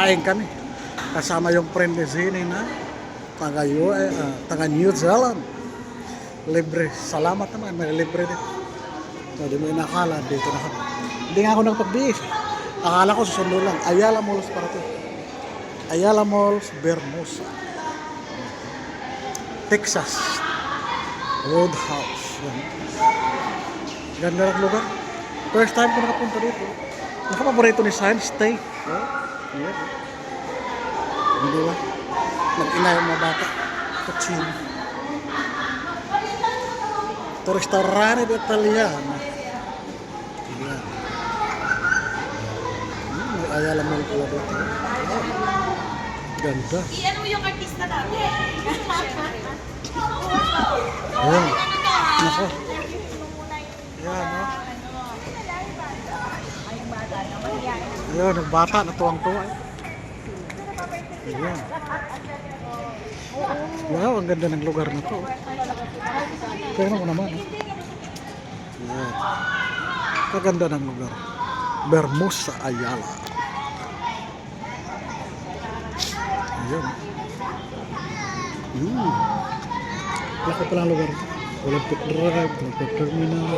Kakain kami. Kasama yung friend ni Zini na taga New Zealand. Libre. Salamat naman. May libre din. So, di mo inakala. Dito na kami. Hindi nga ako nagpag-BS. Akala ko susundo lang. Ayala Malls para to. Ayala Malls, Bermosa. Texas. Roadhouse. Ganda ng lugar. First time ko nakapunta dito. Nakapaborito ni Science Stay. Oh, yeah. Hindi ba? Nag-ina yung mga bata. Cucina. Ito restaurante Italiano. Yan. May Ayala Mall pala dito. Oh, ganda. Iyan mo yung artista natin. Ayan. Nako. Ayan, no? Ayan, ang bata, natuwang-tuwa. Ayan. Wow, ang ganda ng lugar na to. Tingnan mo naman. Ayan. Kaganda ng lugar. Bermosa, Ayala. Ayan. Laki pa lang lugar. Olympic Drive, Olympic Terminal.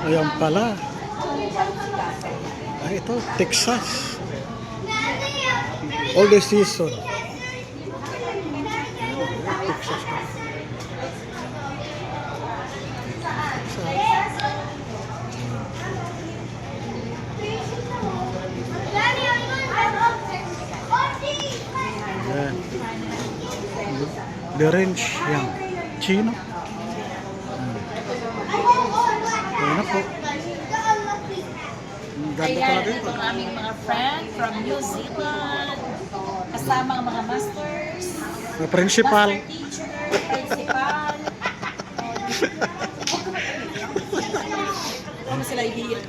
Ayan pala. Ay, ito, Texas. All the season. Texas. Ayan. The range yang Chino. Ayan na po. Ayan, ito ang aming mga friend from New Zealand. Kasama ang mga masters. Principal. Master teacher, principal. Ano sila ihiyan?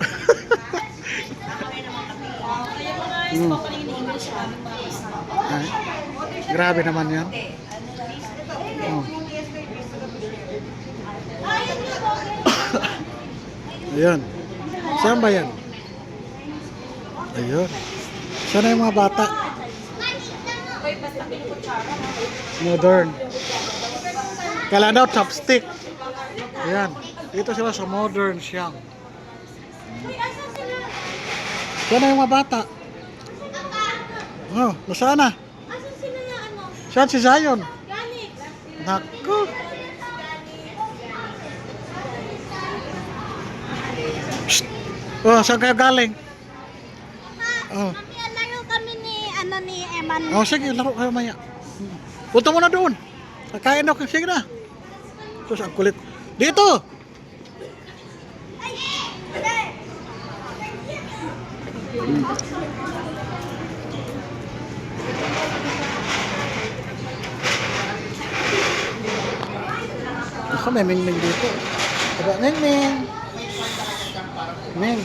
Kaya mga spoken in English ang aming mga kasama. Ay, grabe naman yan. Oh. Ayan. Saan ba yan? Ayun. Sana yung mga bata? Modern. Kailan daw chopstick. Ayan. Dito sila sa modern siyang. Sana yung mga bata? Oh, nasaan na? Saan si Zion? Naku. Psst. Oh, saan kayo galing? Oh. Laro kami ni Eman. Oh, sige, laro kayo maya. Punta mo na doon. Kakain ako, sige na. Terus ang kulit. Dito! Ako may ming-ming dito. Diba, ming-ming. Ming.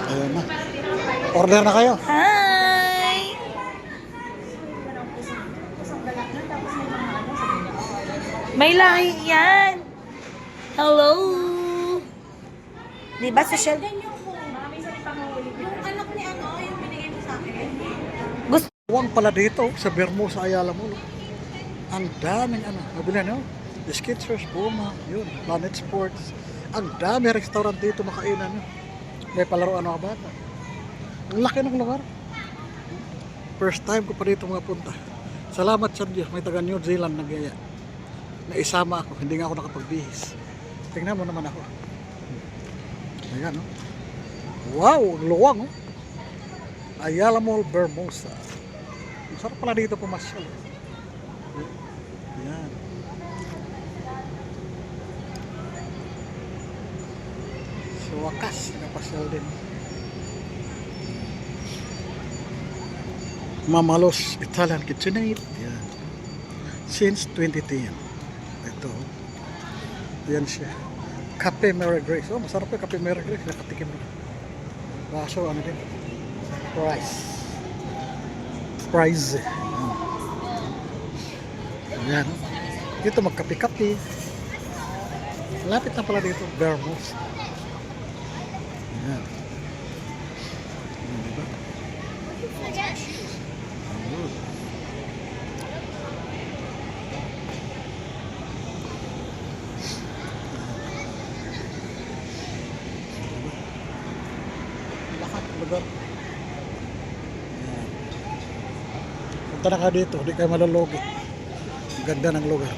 Ayun na. Order na kayo. Hi! May lahi yan. Hello! Diba social? Yung anak ni yung binigay mo sa akin. Gusto Huwag pala dito sa Bermosa, Ayala Mall. Ang daming mabili no? Skechers, Puma, yun, Planet Sports. Ang dami restaurant dito makainan. May palaruan mga bata. Ang laki ng lugar. First time ko pa dito mga punta. Salamat sa Diyos, may taga New Zealand nagyaya. Naisama ako, hindi nga ako nakapagbihis. Tingnan mo naman ako. Ayan, no? Wow, ang luwang, oh. Ayala Mall, Bermosa. Masarap pala dito pumasyal. Ayan. Sa wakas, nakapasyal din. Mamalos Italian Kitchenette. Ayan. Since 2010. Ito. Ayan siya. Cafe Mary Grace. Oh, masarap yung Cafe Mary Grace. Nakatikim na. Kaso, ano din? Price. Ayan. Ayan. Dito magkapi-kapi. Lapit na pala dito, Vermos. Ayan. Ayan, diba? Ayun. Lahat lugar. Ayan. Punta na ka dito, hindi kayo malulugi. Ganda ng lugar.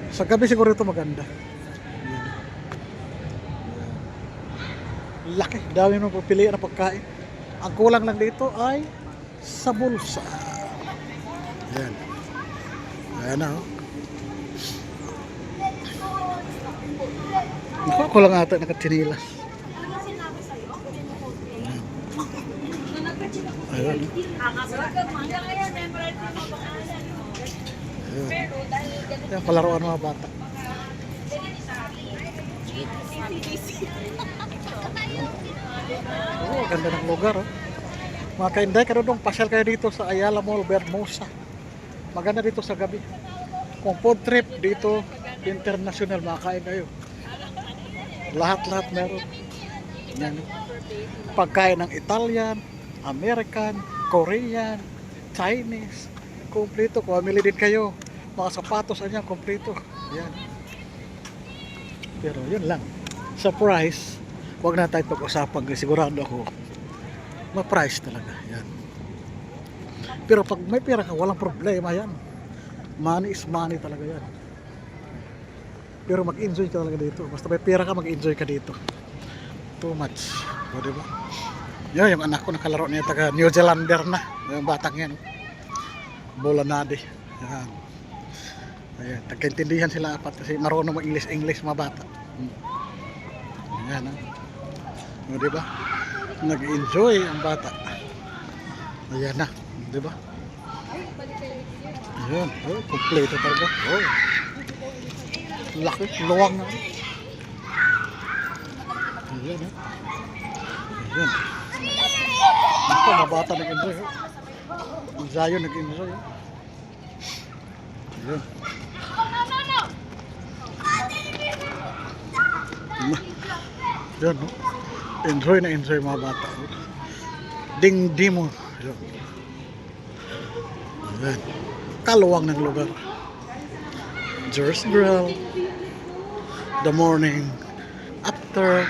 Sa gabi siguro ito maganda. Ayan. Laki, dami mo pagpilian ng pagkain. Ang kulang lang dito ay sa bulsa. Ayan. Ayan na, oh. Ako lang ata nakatinilas. Ayan. Ayan. Ayan, palaruan ng mga bata. Oh, ganda ng lugar, oh. Mga kainday, karunong pasyal kayo dito sa Ayala Mall, Vermosa. Maganda dito sa gabi. Kung food trip dito, international, makain kayo. Lahat-lahat meron. Yan. Pagkain ng Italian, American, Korean, Chinese, kompleto. Kung mamili din kayo, mga sapatos, anyan, kompleto. Yan. Pero yun lang. Sa price, huwag na tayo pag-usapan kasi sigurado ako ma-price talaga. Yan. Pero pag may pera ka, walang problema yan. Money is money talaga yan. Pero mag-enjoy ka talaga dito. Basta may pera ka, mag-enjoy ka dito. Too much. O, diba? Yan, yung anak ko nakalaro niya, taga New Zealander na. Yung batang yan. Bolanade. Yan. Ayan, tagkaintindihan sila apat kasi marunong mag-English mga bata. Ayan, ha. O, diba? Nag-enjoy ang bata. Ayan na, diba? Ayan, oh, kompleto talaga. Oh. Laki, luwang na. Ayan, ha. Ayan. Ito, mga bata nag-enjoy. Oh. Ang Zion nag-enjoy. Oh. Ayan. Ayan, oh. Enjoy na enjoy mga bata. Ding-di mo. Ayan. Ayan. Kaluwang ng lugar. Jersey Grill. The morning after.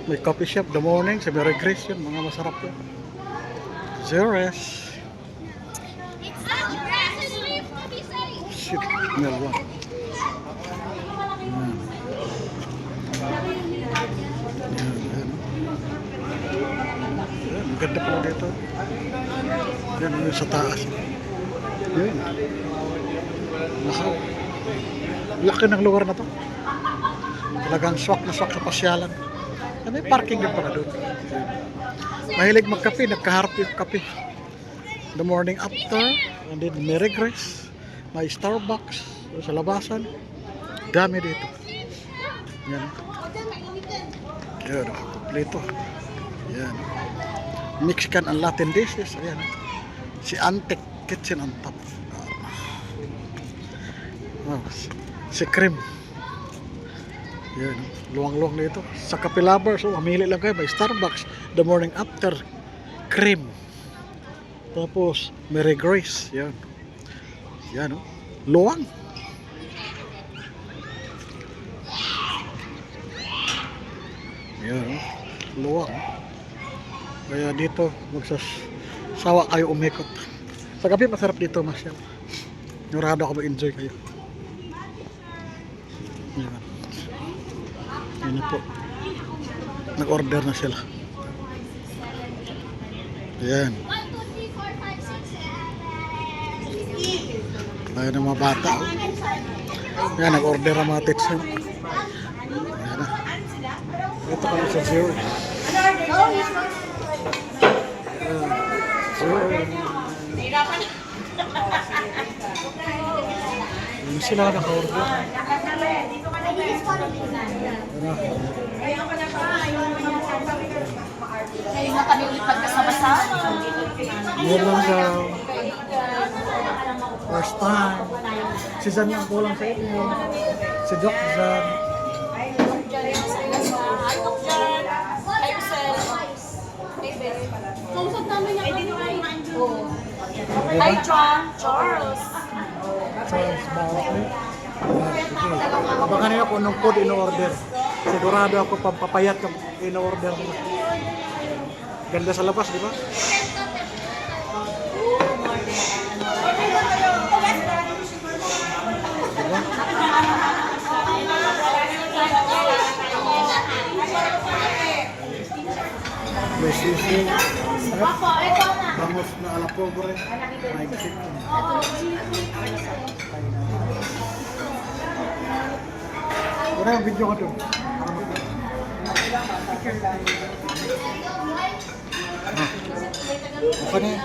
May coffee shop the morning. Sa Mary Grace yun. Mga masarap yun. Zeres. Shit. Meron. Ayan. Ang ganda pala dito. Yan yung sa taas. Yan. Nakaw. Laki ng lugar na to. Talagang swak na swak sa pasyalan. May parking din pala doon. Mahilig magkape, nagkaharap yung kape. The morning after, and then Mary Grace, may Starbucks sa labasan. Dami dito. Yan. Yan, kompleto. Yan. Mexican and Latin dishes. Ayan. Si Antique Kitchen on top. Oh, si Cream. Yan. Luwang-luwang dito. Sa Cafe Lovers, so mamili lang kayo. May Starbucks. The morning after. Cream. Tapos, Mary Grace. Yan. Yan, oh. Luwang. Yan, oh. Luwang. Kaya dito, magsasawa kayo umikot. Sa gabi, masarap dito, masyal. Nurado ako mag-enjoy kayo. Yan. Yan na po. Nag-order na sila. Yan. Ayan ang mga bata. Oh. Yan, nag-order ang mga tits. Yan na. Ito kami sa Zero. Yung sila naka-order. Ngayon na kami ulit pagkasama-sama. Yan lang daw. First time. Si Zan ang kulang sa inyo. Si Doc Zan. Hi, Doc Jan. Hi, Usel. Kausap namin niya kami. Hi, John. Charles. Charles Barkley. Abangan niyo kung anong food in-order. Sigurado ako pampapayat yung in-order mo. Ganda sa labas, di ba? Diba? May sisig. Sarap. Bangus na ala pobre. May chicken. Wala yung video ko doon. Okay na yan.